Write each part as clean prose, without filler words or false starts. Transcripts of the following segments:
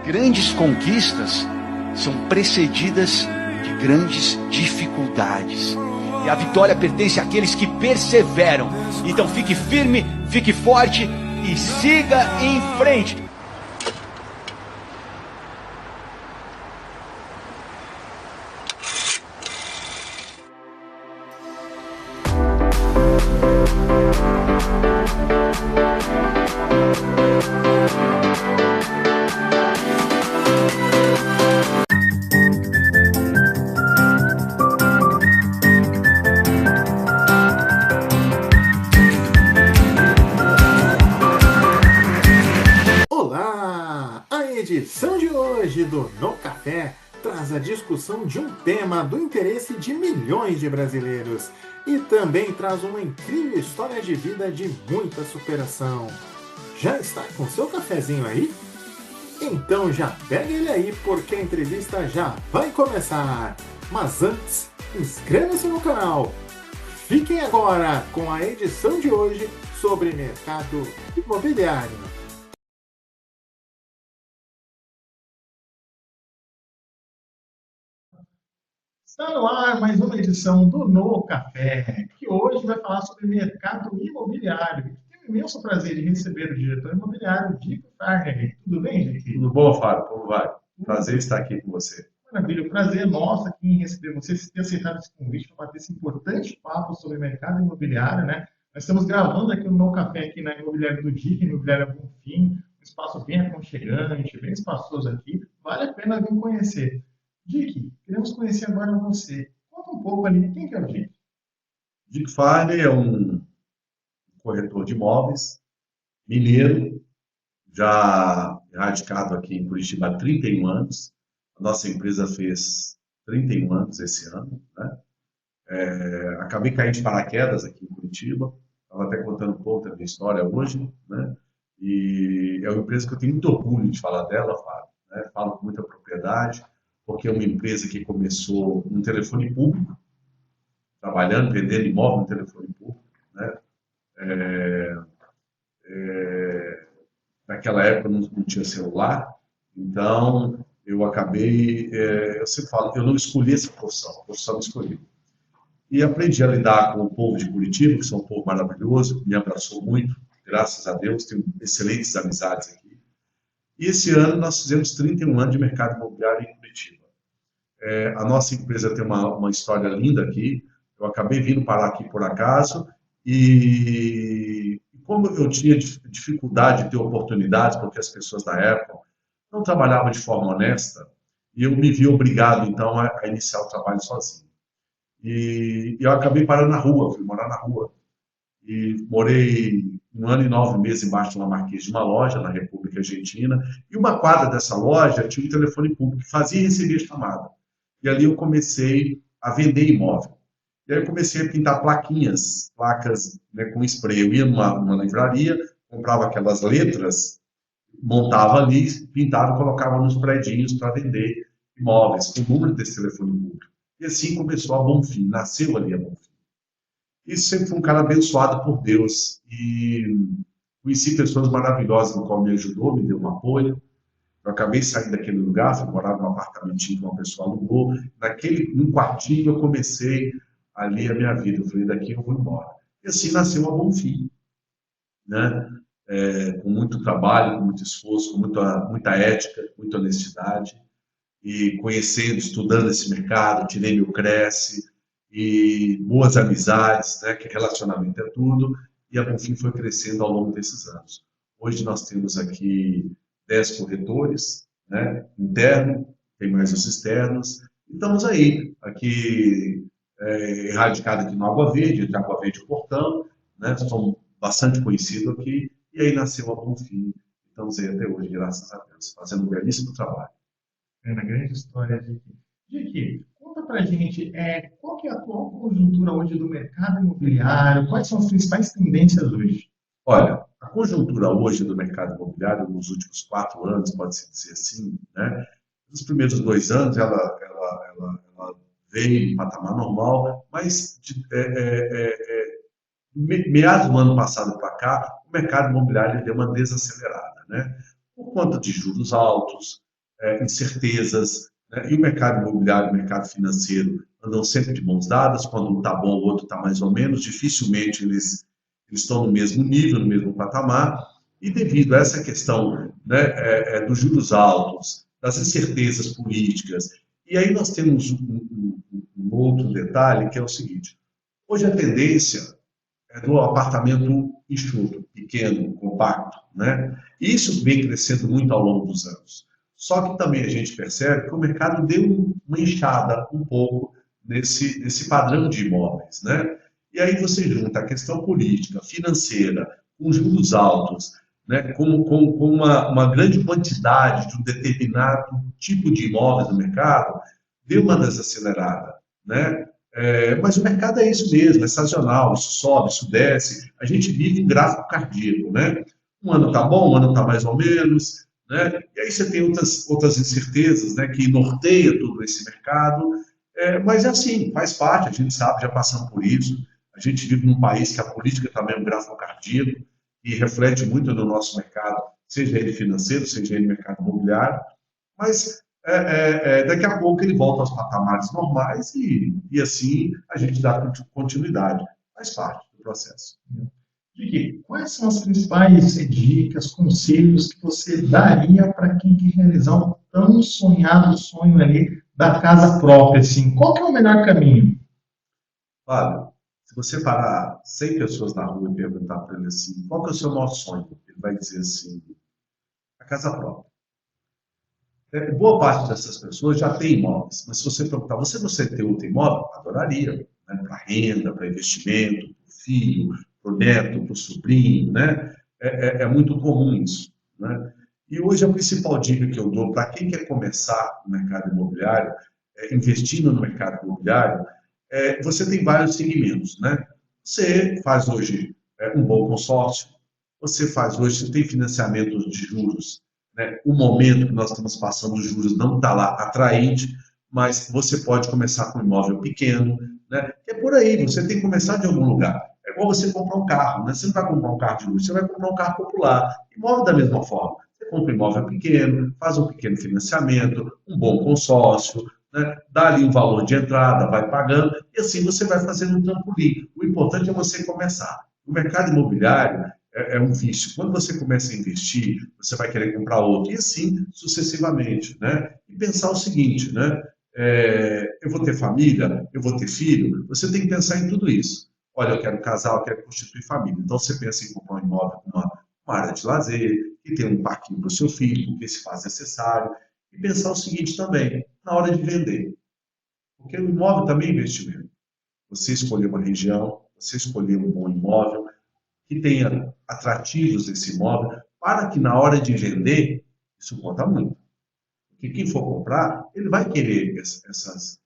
Grandes conquistas são precedidas de grandes dificuldades. E a vitória pertence àqueles que perseveram. Então fique firme, fique forte e siga em frente. edição de hoje do No Café traz a discussão de um tema do interesse de milhões de brasileiros e também traz uma incrível história de vida de muita superação. Já está com seu cafezinho aí? Então já pega ele aí porque a entrevista já vai começar. Mas antes, inscreva-se no canal. Fiquem agora com a edição de hoje sobre mercado imobiliário. Está no ar mais uma edição do No Café, que hoje vai falar sobre mercado imobiliário. Tenho o imenso prazer de receber o diretor imobiliário, Dico Farney. Tudo bem, Dico? Tudo bom, Fábio? Como vai? Prazer estar aqui com você. Maravilha, o prazer é nosso aqui em receber você, ter aceitado esse convite para bater esse importante papo sobre mercado imobiliário, né? Nós estamos gravando aqui o No Café aqui na imobiliária do Dico, imobiliária Bonfim, um espaço bem aconchegante, bem espaçoso aqui. Vale a pena vir conhecer. Dick, queremos conhecer agora você. Conta um pouco ali, quem que é o Dick? Dick Farney é um corretor de imóveis, mineiro, já radicado aqui em Curitiba há 31 anos. A nossa empresa fez 31 anos esse ano, né? Acabei caindo de paraquedas aqui em Curitiba, estava até contando um pouco da minha história hoje, né? E é uma empresa que eu tenho muito orgulho de falar dela, Fábio, né? Falo com muita propriedade, porque é uma empresa que começou no telefone público, trabalhando, vendendo imóvel no telefone público, né? Naquela época não tinha celular, então eu acabei, eu sempre falo, eu não escolhi essa profissão, a profissão me escolheu. E aprendi a lidar com o povo de Curitiba, que são um povo maravilhoso, me abraçou muito, graças a Deus, tenho excelentes amizades aqui. E esse ano nós fizemos 31 anos de mercado imobiliário em Curitiba. A nossa empresa tem uma história linda aqui. Eu acabei vindo parar aqui por acaso e como eu tinha dificuldade de ter oportunidades, porque as pessoas da época não trabalhavam de forma honesta, e eu me vi obrigado, então, a iniciar o trabalho sozinho. E eu acabei parando na rua, fui morar na rua. E morei 1 ano e 9 meses embaixo de uma marquise de uma loja na República Argentina, e uma quadra dessa loja tinha um telefone público que fazia e recebia chamada. E ali eu comecei a vender imóvel. E aí eu comecei a pintar placas, né, com spray. Eu ia numa livraria, comprava aquelas letras, montava ali, pintava e colocava nos predinhos para vender imóveis, com o número desse telefone público. E assim começou a Bonfim, nasceu ali a Bonfim. E sempre fui um cara abençoado por Deus. E conheci pessoas maravilhosas no qual me ajudou, me deu um apoio. Eu acabei saindo daquele lugar, fui morar num apartamentinho que uma pessoa alugou. Num quartinho eu comecei ali a minha vida. Eu falei, daqui eu vou embora. E assim nasceu a Bonfim, né? Com muito trabalho, com muito esforço, com muita ética, muita honestidade. E conhecendo, estudando esse mercado, tirei meu Cresce, e boas amizades, né? Que relacionamento é tudo. E a Bonfim foi crescendo ao longo desses anos. Hoje nós temos aqui 10 corretores, né, interno, tem mais os externos, e estamos aí, aqui, erradicado aqui no Água Verde, de Água Verde Portão, né, somos bastante conhecidos aqui, e aí nasceu a Bonfim, estamos aí até hoje, graças a Deus, fazendo um belíssimo trabalho. Na grande história de Dick, conta pra gente, qual que é a atual conjuntura hoje do mercado imobiliário, quais são as principais tendências hoje? Olha, a conjuntura hoje do mercado imobiliário, nos últimos 4 anos, pode-se dizer assim, né? Nos primeiros 2 anos, ela veio em patamar normal, mas meados do ano passado para cá, o mercado imobiliário deu uma desacelerada, né? Por conta de juros altos, incertezas, né? E o mercado imobiliário e o mercado financeiro andam sempre de mãos dadas, quando um está bom, o outro está mais ou menos, dificilmente eles estão no mesmo nível, no mesmo patamar, e devido a essa questão, né, dos juros altos, das incertezas políticas, e aí nós temos um outro detalhe, que é o seguinte: hoje a tendência é do apartamento enxuto, pequeno, compacto, né? E isso vem crescendo muito ao longo dos anos. Só que também a gente percebe que o mercado deu uma inchada um pouco nesse padrão de imóveis, né? E aí você junta a questão política, financeira, com juros altos, né, com uma grande quantidade de um determinado tipo de imóveis no mercado, deu uma desacelerada, né? Mas o mercado é isso mesmo, é sazonal, isso sobe, isso desce, a gente vive em gráfico cardíaco, né? Um ano está bom, um ano está mais ou menos, né? E aí você tem outras incertezas, né, que norteia todo esse mercado, mas é assim, faz parte, a gente sabe, já passamos por isso, a gente vive num país que a política também é um gráfico cardíaco, e reflete muito no nosso mercado, seja ele financeiro, seja ele mercado imobiliário, mas daqui a pouco ele volta aos patamares normais e assim a gente dá continuidade. Faz parte do processo. Ricky, quais são as principais dicas, conselhos que você daria para quem quer realizar um tão sonhado sonho ali da casa própria? Assim? Qual que é o melhor caminho? Fábio, se você parar 100 pessoas na rua e perguntar para ele assim, qual que é o seu maior sonho? Ele vai dizer assim, a casa própria. Boa parte dessas pessoas já tem imóveis, mas se você perguntar, você tem outro imóvel? Adoraria, né? Para renda, para investimento, para o filho, para o neto, para o sobrinho, né? É muito comum isso, né? E hoje a principal dica que eu dou para quem quer começar no mercado imobiliário, investindo no mercado imobiliário, você tem vários segmentos, né? Você faz hoje um bom consórcio, você tem financiamento de juros, né? O momento que nós estamos passando, os juros não está lá atraente, mas você pode começar com um imóvel pequeno, né? É por aí, você tem que começar de algum lugar. É igual você comprar um carro, né? Você não vai comprar um carro de luxo, você vai comprar um carro popular. Imóvel da mesma forma. Você compra um imóvel pequeno, faz um pequeno financiamento, um bom consórcio, né? Dá ali um valor de entrada, vai pagando, e assim você vai fazendo um trampolim. O importante é você começar. O mercado imobiliário é um vício. Quando você começa a investir, você vai querer comprar outro, e assim sucessivamente, né? E pensar o seguinte, né? Eu vou ter família, eu vou ter filho, você tem que pensar em tudo isso. Olha, eu quero casar, eu quero constituir família. Então você pensa em comprar um imóvel com uma área de lazer, que tem um parquinho para o seu filho, porque se faz necessário. E pensar o seguinte também, na hora de vender. Porque o imóvel também é investimento. Você escolher uma região, você escolher um bom imóvel, que tenha atrativos desse imóvel, para que na hora de vender, isso conta muito. Porque quem for comprar, ele vai querer essas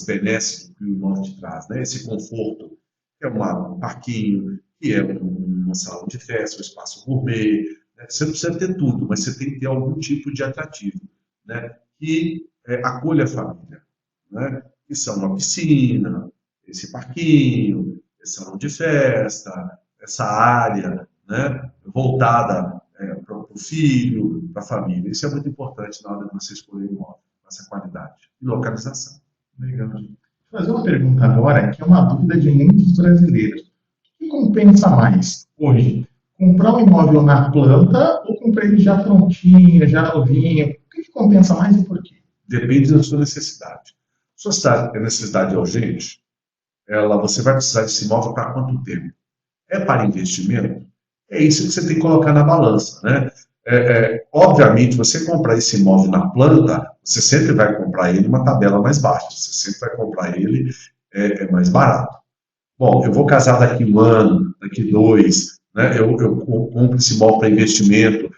benesses que o imóvel te traz, né? Esse conforto, que é um parquinho, que é uma salão de festa, um espaço gourmet, né? Você não precisa ter tudo, mas você tem que ter algum tipo de atrativo, né? Que acolha a família, né? Que são uma piscina, esse parquinho, esse salão de festa, essa área, né? Voltada para o filho, para a família. Isso é muito importante na hora de você escolher um imóvel, essa qualidade e localização. Legal. Vou fazer uma pergunta agora, que é uma dúvida de muitos brasileiros. O que compensa mais hoje? Comprar um imóvel na planta ou comprar ele já prontinho, já novinho? O que compensa mais e por quê? Depende da sua necessidade. Se sua necessidade é urgente, você vai precisar desse imóvel para quanto tempo? É para investimento? É isso que você tem que colocar na balança, né? Obviamente, você comprar esse imóvel na planta, você sempre vai comprar ele uma tabela mais baixa, você sempre vai comprar ele mais barato. Bom, eu vou casar daqui 1 ano, daqui 2, né? Eu compro esse imóvel para investimento,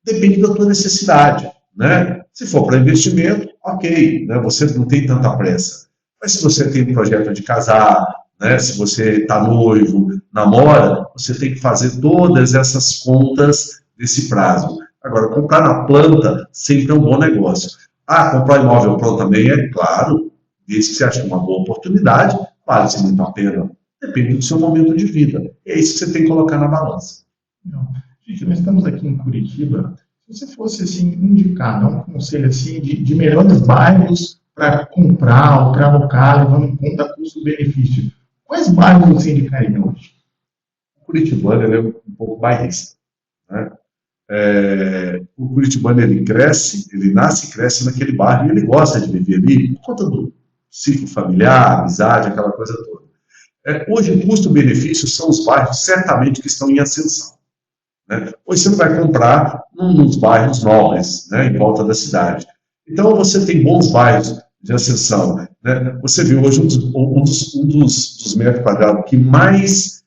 depende da tua necessidade, né? Se for para investimento, ok, né? Você não tem tanta pressa. Mas se você tem um projeto de casar, né? Se você está noivo, namora, você tem que fazer todas essas contas desse prazo. Agora, comprar na planta sempre é um bom negócio. Comprar imóvel pronto também é claro, desde que você ache uma boa oportunidade, vale-se muito a pena. Depende do seu momento de vida. É isso que você tem que colocar na balança. Gente, nós estamos aqui em Curitiba. Se você fosse assim, indicar, dar um conselho assim, de melhores bairros para comprar ou para alocar, levando em conta custo-benefício, quais bairros você indicaria hoje? O curitibano ele é um pouco bairrista, né? O curitibano ele cresce, ele nasce e cresce naquele bairro e ele gosta de viver ali por conta do ciclo familiar, amizade, aquela coisa toda. Hoje, o custo-benefício são os bairros certamente que estão em ascensão, né? Hoje você não vai comprar nos bairros nobres, né, em volta da cidade. Então, você tem bons bairros de ascensão, né? Você viu hoje um dos metros quadrados que mais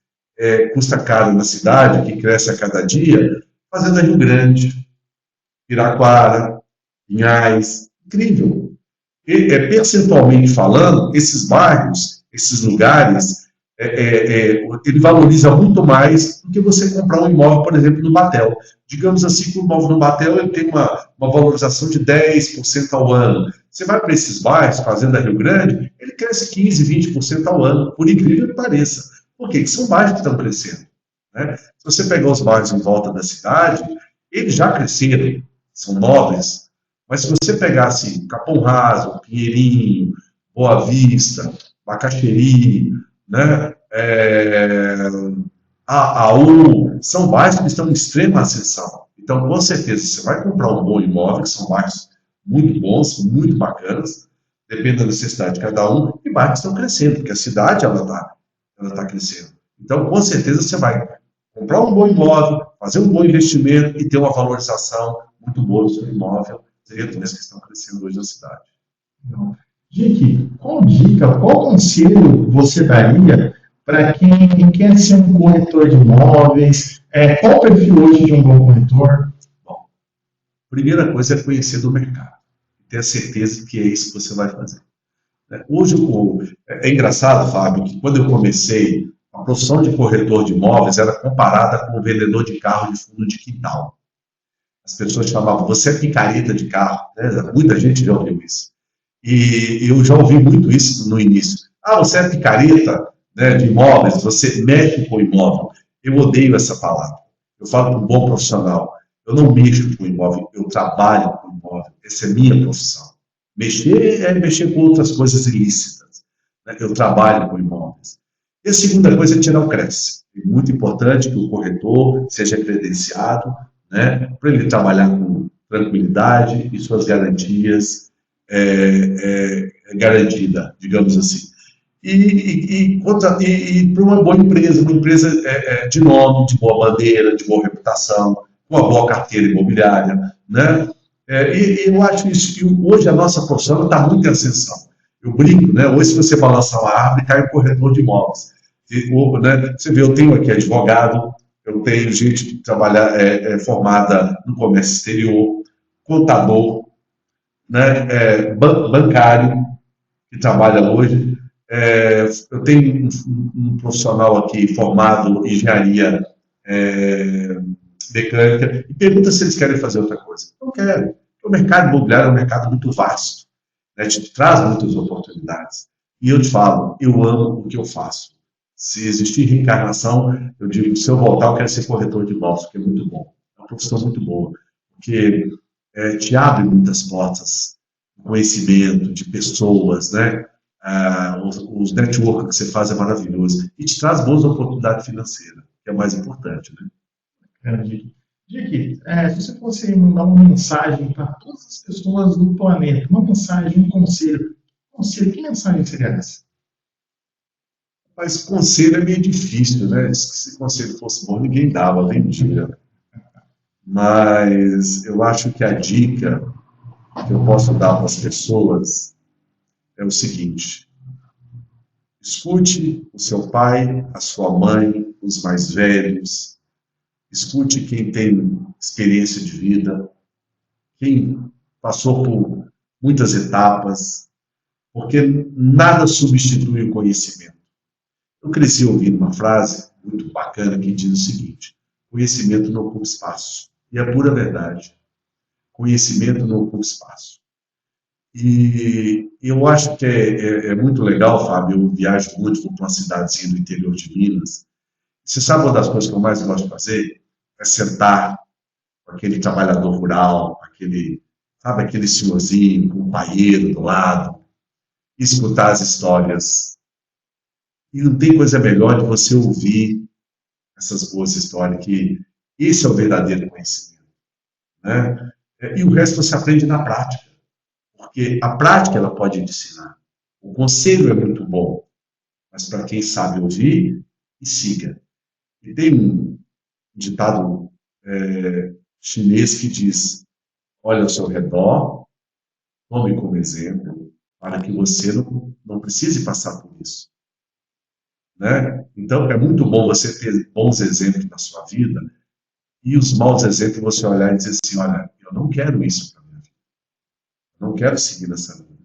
custa caro na cidade, que cresce a cada dia, Fazenda Rio Grande, Piraquara, Pinhais, incrível. Percentualmente falando, esses bairros, esses lugares, ele valoriza muito mais do que você comprar um imóvel, por exemplo, no Batel. Digamos assim que o imóvel no Batel ele tem uma valorização de 10% ao ano. Você vai para esses bairros, Fazenda Rio Grande, ele cresce 15%, 20% ao ano, por incrível que pareça. Por quê? Porque são bairros que estão crescendo, né? Se você pegar os bairros em volta da cidade, eles já cresceram, são nobres. Mas se você pegasse Capão Raso, Pinheirinho, Boa Vista, Macaxeri, né, AU, são bairros que estão em extrema ascensão. Então, com certeza, você vai comprar um bom imóvel, que são bairros muito bons, muito bacanas, depende da necessidade de cada um, e bairros que estão crescendo, porque a cidade ela tá crescendo. Então, com certeza, você vai comprar um bom imóvel, fazer um bom investimento e ter uma valorização muito boa do seu imóvel, dentro das que estão crescendo hoje na cidade. Dick, qual dica, qual conselho você daria para quem quer ser um corretor de imóveis? Qual o perfil hoje de um bom corretor? Bom, primeira coisa é conhecer do mercado, ter a certeza que é isso que você vai fazer. Hoje, é engraçado, Fábio, que quando eu comecei, a profissão de corretor de imóveis era comparada com o vendedor de carro de fundo de quintal. As pessoas chamavam, você é picareta de carro, né? Muita gente já ouviu isso. E eu já ouvi muito isso no início. Ah, você é picareta, né, de imóveis, você mexe com imóvel. Eu odeio essa palavra. Eu falo para um bom profissional, eu não mexo com imóvel, eu trabalho com imóvel. Essa é minha profissão. Mexer é mexer com outras coisas ilícitas, né? Eu trabalho com imóveis. E a segunda coisa é tirar o CRES. É muito importante que o corretor seja credenciado, né, para ele trabalhar com tranquilidade e suas garantias garantida, digamos assim. E para uma boa empresa, de nome, de boa bandeira, de boa reputação, com uma boa carteira imobiliária, né? E eu acho isso, que hoje a nossa profissão está muito em ascensão. Eu brinco, né? Hoje, se você balançar uma árvore, cai um corretor de imóveis. Né? Você vê, eu tenho aqui advogado, eu tenho gente que trabalha formada no comércio exterior, contador, né? Bancário, que trabalha hoje. Eu tenho um profissional aqui formado em engenharia mecânica, e pergunta se eles querem fazer outra coisa. Não quero. O mercado imobiliário é um mercado muito vasto, né? Te traz muitas oportunidades. E eu te falo, eu amo o que eu faço. Se existir reencarnação, eu digo, se eu voltar, eu quero ser corretor de imóveis, porque é muito bom. É uma profissão muito boa, porque te abre muitas portas, conhecimento de pessoas, né? Os networks que você faz é maravilhoso. E te traz boas oportunidades financeiras, que é o mais importante, né? Dick, se você fosse mandar uma mensagem para todas as pessoas do planeta, uma mensagem, um conselho, que mensagem seria essa? Mas conselho é meio difícil, né? Se conselho fosse bom, ninguém dava, vendia. Mas eu acho que a dica que eu posso dar para as pessoas é o seguinte: escute o seu pai, a sua mãe, os mais velhos, escute quem tem experiência de vida, quem passou por muitas etapas, porque nada substitui o conhecimento. Eu cresci ouvindo uma frase muito bacana que diz o seguinte: conhecimento não ocupa espaço. E é pura verdade. Conhecimento não ocupa espaço. E eu acho que é muito legal, Fábio, eu viajo muito, vou para uma cidadezinha do interior de Minas. Você sabe uma das coisas que eu mais gosto de fazer? É sentar aquele trabalhador rural, sabe, aquele senhorzinho com um paieiro do lado, escutar as histórias. E não tem coisa melhor de você ouvir essas boas histórias, que esse é o verdadeiro conhecimento, né? E o resto você aprende na prática, porque a prática ela pode ensinar. O conselho é muito bom, mas para quem sabe ouvir, e siga. E tem um ditado chinês que diz: olha ao seu redor, tome como exemplo, para que você não precise passar por isso. Né? Então, é muito bom você ter bons exemplos na sua vida e os maus exemplos você olhar e dizer assim: olha, eu não quero isso para minha vida. Eu não quero seguir nessa linha.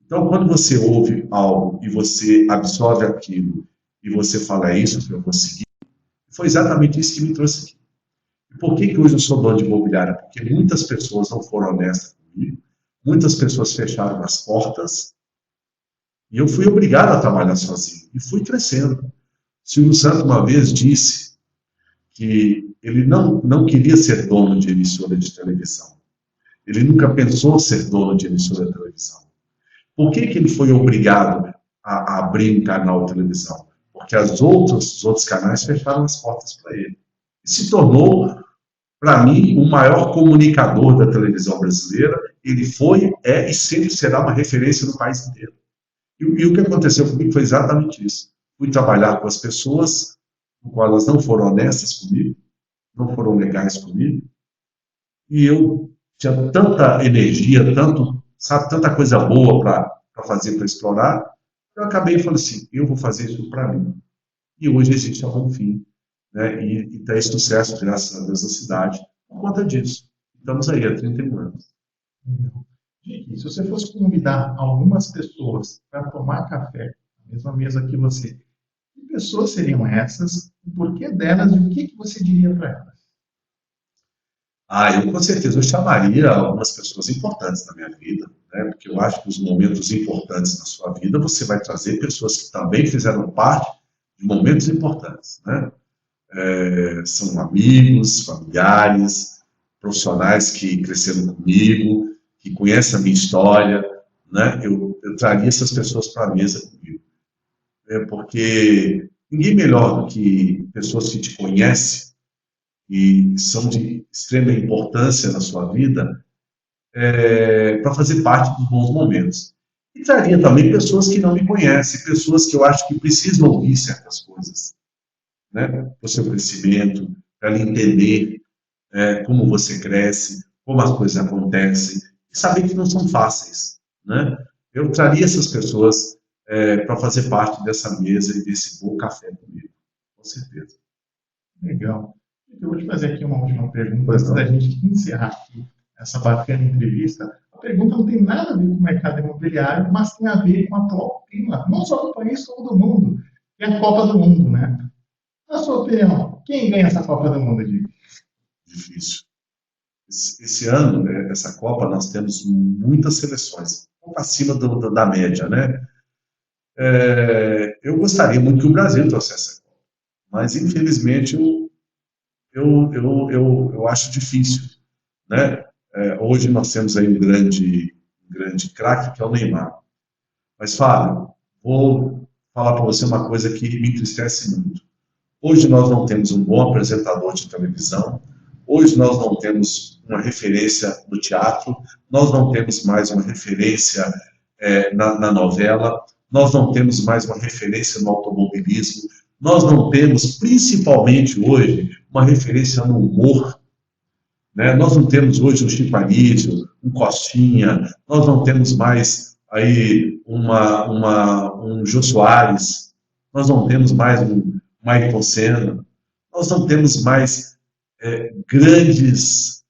Então, quando você ouve algo e você absorve aquilo e você fala: é isso que eu vou seguir, foi exatamente isso que me trouxe aqui. E por que hoje eu sou dono de imobiliária? Porque muitas pessoas não foram honestas comigo, muitas pessoas fecharam as portas e eu fui obrigado a trabalhar sozinho e fui crescendo. Silvio Santos uma vez disse que ele não queria ser dono de emissora de televisão. Ele nunca pensou ser dono de emissora de televisão. Por que ele foi obrigado a abrir um canal de televisão? Porque os outros canais fecharam as portas para ele. E se tornou, para mim, o maior comunicador da televisão brasileira. Ele foi, é e sempre será uma referência no país inteiro. E o que aconteceu comigo foi exatamente isso. Fui trabalhar com as pessoas com quais elas não foram honestas comigo, não foram legais comigo, e eu tinha tanta energia, tanta coisa boa para fazer, para explorar, eu acabei e falei assim: eu vou fazer isso para mim. E hoje existe a Bonfim, né? E tem sucesso, graças a Deus, na cidade, por conta disso. Estamos aí há 31 anos. Se você fosse convidar algumas pessoas para tomar café, na mesma mesa que você, que pessoas seriam essas? O porquê delas e o que você diria para elas? Eu com certeza eu chamaria algumas pessoas importantes na minha vida, né? Porque eu acho que os momentos importantes na sua vida você vai trazer pessoas que também fizeram parte de momentos importantes, né? São amigos, familiares, profissionais que cresceram comigo, que conhecem a minha história, né? Eu traria essas pessoas para a mesa comigo, porque ninguém melhor do que pessoas que te conhecem e são de extrema importância na sua vida, para fazer parte dos bons momentos. E traria também pessoas que não me conhecem, pessoas que eu acho que precisam ouvir certas coisas, né? Para o seu crescimento, para lhe entender como você cresce, como as coisas acontecem, e saber que não são fáceis, né? Eu traria essas pessoas para fazer parte dessa mesa e desse bom café comigo, com certeza. Legal. Eu vou te fazer aqui uma última pergunta antes da gente encerrar aqui essa bacana entrevista. A pergunta não tem nada a ver com o mercado imobiliário, mas tem a ver com a atual clima, não só do país, como do mundo, que é a Copa do Mundo, né? Na sua opinião, quem ganha essa Copa do Mundo, Diego? Difícil. Esse ano, essa Copa, nós temos muitas seleções, um pouco acima da média, né? Eu gostaria muito que o Brasil trouxesse essa Copa, mas infelizmente eu acho difícil, né? Hoje nós temos aí um grande craque, que é o Neymar. Mas, Fábio, vou falar para você uma coisa que me entristece muito. Hoje nós não temos um bom apresentador de televisão, hoje nós não temos uma referência no teatro, nós não temos mais uma referência na novela, nós não temos mais uma referência no automobilismo, nós não temos, principalmente hoje, uma referência no humor, né? Nós não temos hoje um Chico Anísio, um Costinha, nós não temos mais aí um Jô Soares, nós não temos mais um Michael Senna, nós não temos mais grandes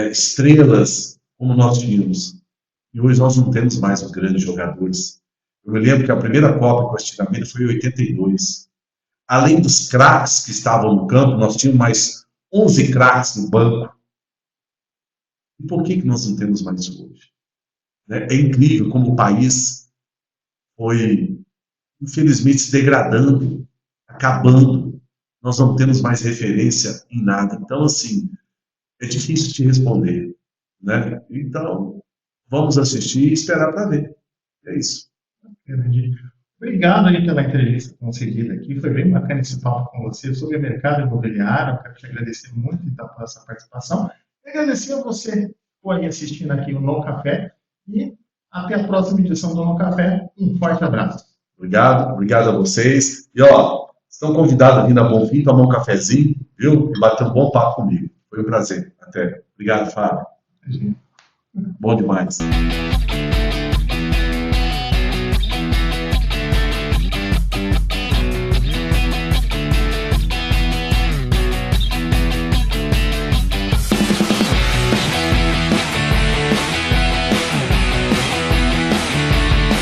estrelas como nós tínhamos. E hoje nós não temos mais os grandes jogadores. Eu me lembro que a primeira Copa que eu assisti na vida foi em 82. Além dos craques que estavam no campo, nós tínhamos mais 11 craques no banco. E por que nós não temos mais isso hoje? É incrível como o país foi, infelizmente, se degradando, acabando. Nós não temos mais referência em nada. Então, assim, é difícil te responder, né? Então, vamos assistir e esperar para ver. É isso. Entendi. Obrigado aí pela entrevista concedida aqui, foi bem bacana esse papo com você sobre o mercado imobiliário. Eu quero te agradecer muito, então, por essa participação. E agradecer a você que foi assistindo aqui o No Café e até a próxima edição do No Café. Um forte abraço. Obrigado a vocês. E, ó, estão convidados a vir na Bonfim tomar um cafezinho, viu? E bater um bom papo comigo. Foi um prazer. Até. Obrigado, Fábio. Bom demais.